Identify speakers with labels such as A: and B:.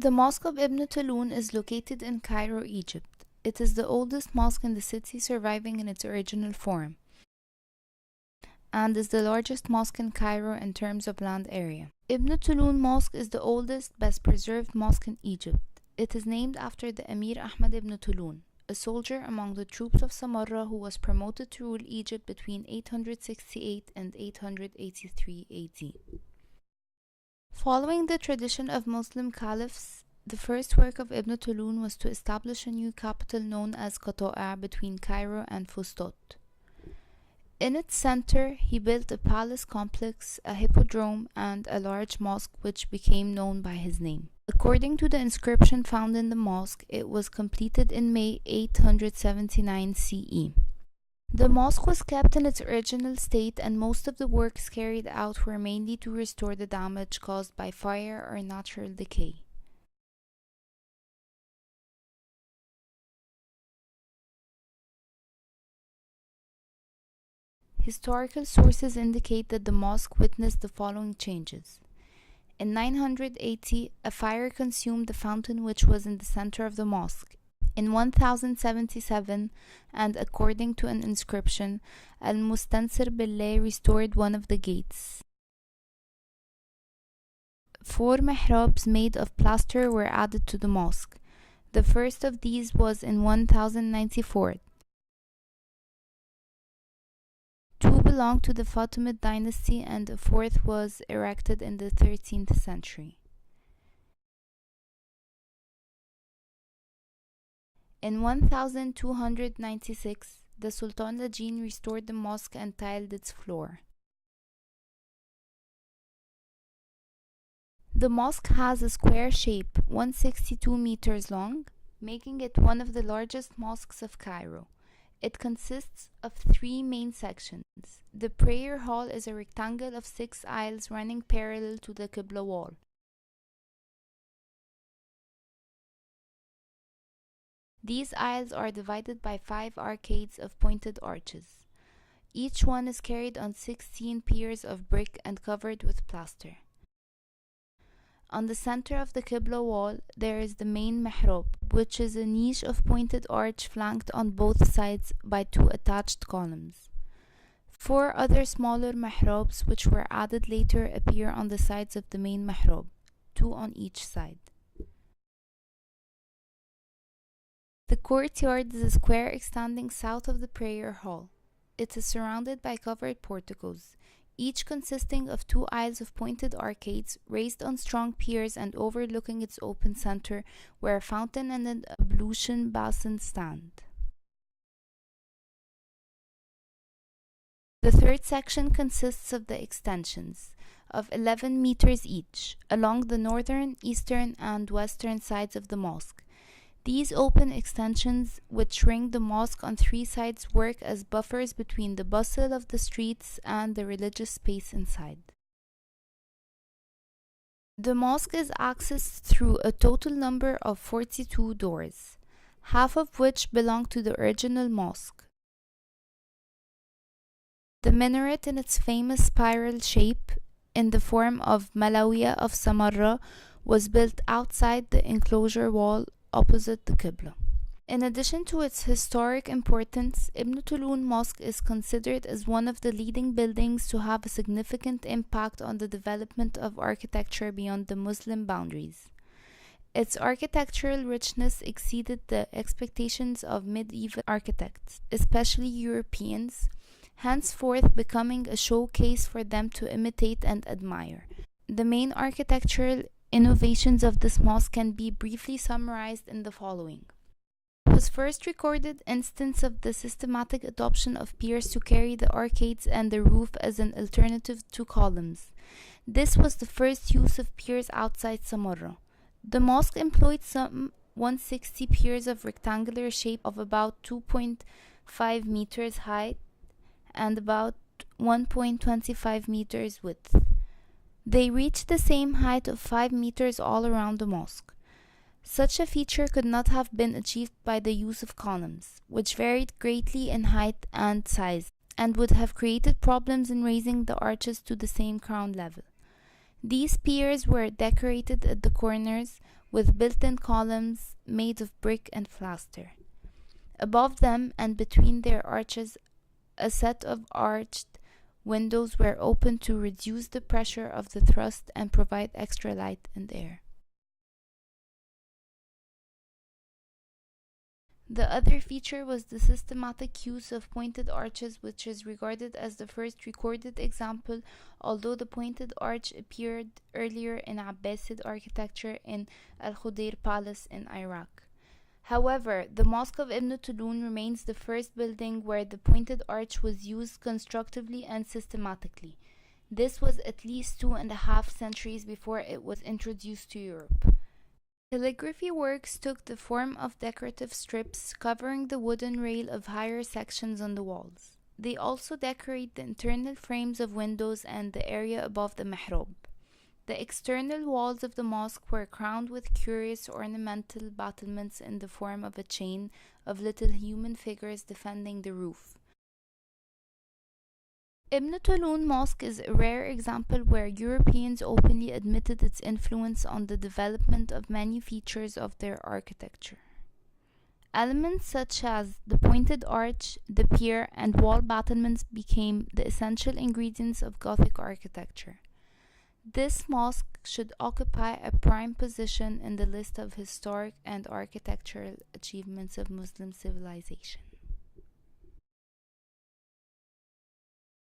A: The Mosque of Ibn Tulun is located in Cairo, Egypt. It is the oldest mosque in the city surviving in its original form, and is the largest mosque in Cairo in terms of land area. Ibn Tulun Mosque is the oldest, best preserved mosque in Egypt. It is named after the Emir Ahmad ibn Tulun, a soldier among the troops of Samarra who was promoted to rule Egypt between 868 and 883 AD. Following the tradition of Muslim caliphs, the first work of Ibn Tulun was to establish a new capital known as Qata'a between Cairo and Fustot. In its center, he built a palace complex, a hippodrome, and a large mosque which became known by his name. According to the inscription found in the mosque, it was completed in May 879 CE. The mosque was kept in its original state, and most of the works carried out were mainly to restore the damage caused by fire or natural decay. Historical sources indicate that the mosque witnessed the following changes. In 980, a fire consumed the fountain which was in the center of the mosque. In 1077, and according to an inscription, Al-Mustansir Billah restored one of the gates. 4 mihrabs made of plaster were added to the mosque. The first of these was in 1094. 2 belonged to the Fatimid dynasty, and a fourth was erected in the 13th century. In 1296, the Sultan Lajin restored the mosque and tiled its floor. The mosque has a square shape, 162 meters long, making it one of the largest mosques of Cairo. It consists of 3 main sections. The prayer hall is a rectangle of 6 aisles running parallel to the Qibla wall. These aisles are divided by 5 arcades of pointed arches. Each one is carried on 16 piers of brick and covered with plaster. On the center of the Qibla wall, there is the main mihrab, which is a niche of pointed arch flanked on both sides by 2 attached columns. 4 other smaller mihrabs, which were added later, appear on the sides of the main mihrab, 2 on each side. The courtyard is a square extending south of the prayer hall. It is surrounded by covered porticos, each consisting of 2 aisles of pointed arcades raised on strong piers and overlooking its open center, where a fountain and an ablution basin stand. The third section consists of the extensions of 11 meters each along the northern, eastern, and western sides of the mosque. These open extensions, which ring the mosque on 3 sides, work as buffers between the bustle of the streets and the religious space inside. The mosque is accessed through a total number of 42 doors, half of which belong to the original mosque. The minaret, in its famous spiral shape in the form of Malawiya of Samarra, was built outside the enclosure wall opposite the Qibla. In addition to its historic importance, Ibn Tulun Mosque is considered as one of the leading buildings to have a significant impact on the development of architecture beyond the Muslim boundaries. Its architectural richness exceeded the expectations of medieval architects, especially Europeans, henceforth becoming a showcase for them to imitate and admire. The main architectural innovations of this mosque can be briefly summarized in the following. It was first recorded instance of the systematic adoption of piers to carry the arcades and the roof as an alternative to columns. This was the first use of piers outside Samarra. The mosque employed some 160 piers of rectangular shape of about 2.5 meters height and about 1.25 meters width. They reached the same height of 5 meters all around the mosque. Such a feature could not have been achieved by the use of columns, which varied greatly in height and size, and would have created problems in raising the arches to the same crown level. These piers were decorated at the corners with built-in columns made of brick and plaster. Above them and between their arches, a set of arched windows were open to reduce the pressure of the thrust and provide extra light and air. The other feature was the systematic use of pointed arches, which is regarded as the first recorded example, although the pointed arch appeared earlier in Abbasid architecture in Al-Khudair Palace in Iraq. However, the Mosque of Ibn Tulun remains the first building where the pointed arch was used constructively and systematically. This was at least 2.5 centuries before it was introduced to Europe. Calligraphy works took the form of decorative strips covering the wooden rail of higher sections on the walls. They also decorate the internal frames of windows and the area above the mihrab. The external walls of the mosque were crowned with curious ornamental battlements in the form of a chain of little human figures defending the roof. Ibn Tulun Mosque is a rare example where Europeans openly admitted its influence on the development of many features of their architecture. Elements such as the pointed arch, the pier, and wall battlements became the essential ingredients of Gothic architecture. This mosque should occupy a prime position in the list of historic and architectural achievements of Muslim civilization.